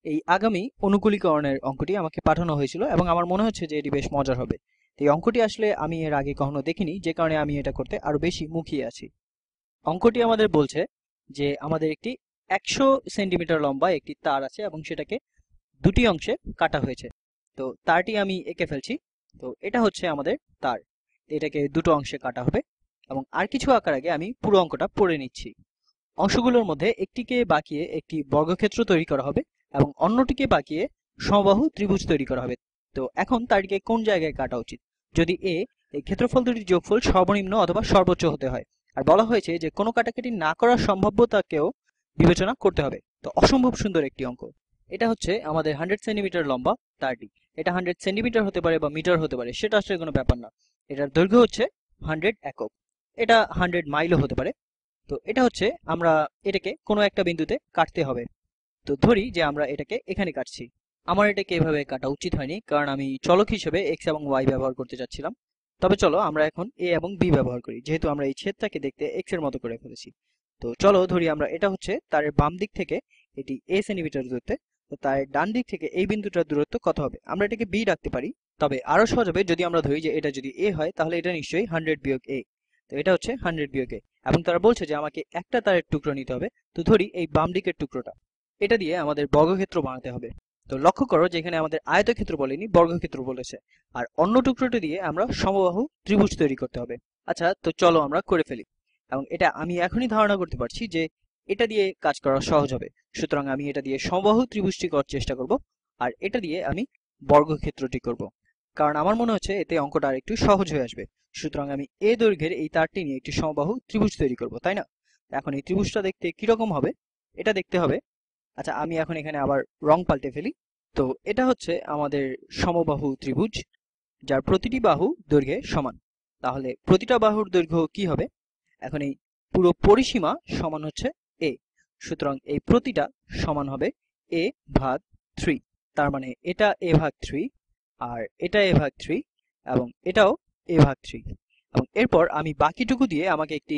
এই আগামী অনুকূলীকরণের অঙ্কটি আমাকে পাঠানো হয়েছিল এবং আমার মনে হচ্ছে যে এটি বেশ মজার হবে। এই অঙ্কটি আসলে আমি এর আগে কখনো দেখিনি, যে কারণে আমি এটা করতে আরো বেশি মুখিয়ে আছি। অঙ্কটি আমাদের বলছে যে আমাদের একটি 100 সেন্টিমিটার লম্বা একটি তার আছে এবং সেটাকে দুটি অংশে কাটা হয়েছে। তো তারটি আমি এঁকে ফেলছি। তো এটা হচ্ছে আমাদের তার। এটাকে দুটো অংশে কাটা হবে এবং আর কিছু আঁকার আগে আমি পুরো অঙ্কটা পড়ে নিচ্ছি। অংশগুলোর মধ্যে একটিকে বাঁকিয়ে একটি বর্গক্ষেত্র তৈরি করা হবে এবং অন্যটিকে বাঁকিয়ে সমবাহু ত্রিভুজ তৈরি করা হবে। তো এখন তারকে কোন জায়গায় কাটা উচিত? যদি এই ক্ষেত্রফল দুটির যোগফল সর্বনিম্ন অথবা সর্বোচ্চ হতে হয়। আর বলা হয়েছে যে কোনো কাটাকাটি না করার সম্ভাব্যতাকেও বিবেচনা করতে হবে। তো অসম্ভব সুন্দর একটি অঙ্ক। এটা হচ্ছে আমাদের 100 সেন্টিমিটার লম্বা তারটি। এটা 100 সেন্টিমিটার হতে পারে বা মিটার হতে পারে, সেটা আসলে কোনো ব্যাপার না। এটার দৈর্ঘ্য হচ্ছে 100 একক। এটা 100 মাইলও হতে পারে। তো এটা হচ্ছে আমরা এটাকে কোনো একটা বিন্দুতে কাটতে হবে। তো ধরি যে আমরা এটাকে এখানে কাটছি। আমার এটাকে এভাবে কাটা উচিত হয়নি, কারণ আমি চলক হিসেবে এক্স এবং ওয়াই ব্যবহার করতে চাচ্ছিলাম। তবে চলো আমরা এখন এ এবং বি ব্যবহার করি, যেহেতু আমরা এই ছেদটাকে দেখতে এক্স এর মতো করে ফেলেছি। তো চলো ধরি আমরা এটা হচ্ছে তার বাম দিক থেকে এটি এ সেন্টিমিটার দূরত্বে। তো তার ডান দিক থেকে এই বিন্দুটার দূরত্ব কত হবে? আমরা এটাকে বি রাখতে পারি। তবে আরো সহজ হবে যদি আমরা ধরি যে এটা যদি এ হয়, তাহলে এটা নিশ্চয়ই 100 - a। তো এটা হচ্ছে 100 - a এবং তারা বলছে যে আমাকে একটা তারের টুকরো নিতে হবে। তো ধরি এই বাম দিকের টুকরোটা, এটা দিয়ে আমাদের বর্গক্ষেত্র বানাতে হবে। তো লক্ষ্য করো যে এখানে আমাদের আয়তক্ষেত্র বলেনি, বর্গক্ষেত্র বলেছে। আর অন্য টুকরোটি দিয়ে আমরা সমবাহু ত্রিভুজ তৈরি করতে হবে। আচ্ছা, তো চলো আমরা করে ফেলি। এবং এটা আমি এখনই ধারণা করতে পারছি যে এটা দিয়ে কাজ করা সহজ হবে। সুতরাং আমি এটা দিয়ে সমবাহু ত্রিভুজটি করার চেষ্টা করব, আর এটা দিয়ে আমি বর্গক্ষেত্রটি করব। কারণ আমার মনে হচ্ছে এতে অঙ্কটা আর একটু সহজ হয়ে আসবে। সুতরাং আমি এ দৈর্ঘ্যের এই তারটি নিয়ে একটি সমবাহু ত্রিভুজ তৈরি করব, তাই না? এখন এই ত্রিভুজটা দেখতে কিরকম হবে এটা দেখতে হবে। আচ্ছা, আমি এখন এখানে আবার রং পাল্টে ফেলি। তো এটা হচ্ছে আমাদের সমবাহু ত্রিভুজ, যার প্রতিটি বাহু দৈর্ঘ্যে সমান। তাহলে প্রতিটা বাহুর দৈর্ঘ্য কি হবে? এখন এই পুরো পরিসীমা সমান হচ্ছে এ। সুতরাং এই প্রতিটা সমান হবে a ভাগ 3। তার মানে এটা a ভাগ 3, আর এটা a ভাগ 3, এবং এটাও a ভাগ 3। এবং এরপর আমি বাকিটুকু দিয়ে আমাকে একটি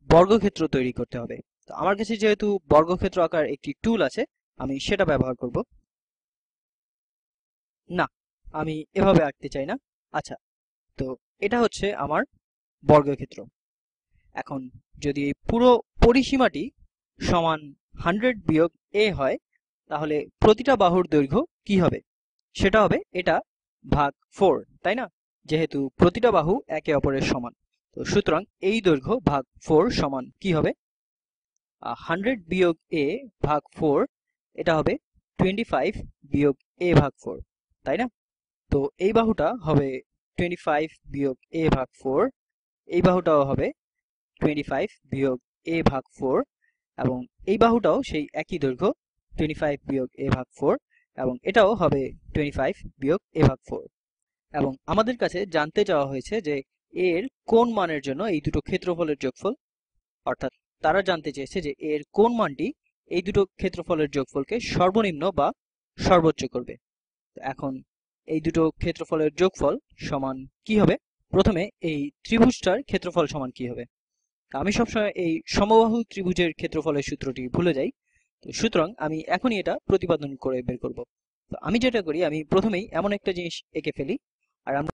বর্গক্ষেত্র তৈরি করতে হবে। তো আমার কাছে যেহেতু বর্গক্ষেত্র আঁকার একটি টুল আছে, আমি সেটা ব্যবহার করব। না, আমি এভাবে আঁকতে চাই না। আচ্ছা, তো এটা হচ্ছে আমার বর্গক্ষেত্র। এখন যদি এই পুরো পরিসীমাটি সমান 100 - a হয়, তাহলে প্রতিটা বাহুর দৈর্ঘ্য কি হবে? সেটা হবে এটা ভাগ 4, তাই না? যেহেতু প্রতিটা বাহু একে অপরের সমান। তো সুতরাং এই দৈর্ঘ্য ভাগ 4 সমান কি হবে? 100 - a ভাগ 4, এটা হবে 25 - a ভাগ 4, তাই না? তো এই বাহুটা হবে 25 - a ভাগ 4, এই বাহুটাও হবে 25 - a ভাগ 4, এবং এই বাহুটাও সেই একই দৈর্ঘ্য 25 - a ভাগ 4, এবং এটাও হবে 25 - a ভাগ 4। এবং আমাদের কাছে জানতে চাওয়া হয়েছে যে এর কোন মানের জন্য এই দুটো ক্ষেত্রফলের যোগফল, অর্থাৎ তারা জানতে চেয়েছে যে এর কোন মানটি এই দুটো ক্ষেত্রফলের যোগফলকে সর্বনিম্ন বা সর্বোচ্চ করবে। তো এখন এই দুটো ক্ষেত্রফলের যোগফল সমান কি হবে? প্রথমে এই ত্রিভুজটার ক্ষেত্রফল সমান কি হবে? আমি সবসময় এই সমবাহু ত্রিভুজের ক্ষেত্রফলের সূত্রটি ভুলে যাই। তো সুতরাং আমি এখনই এটা প্রতিপাদন করে বের করব। তো আমি যেটা করি, আমি প্রথমেই এমন একটা জিনিস এঁকে ফেলি, আর আমরা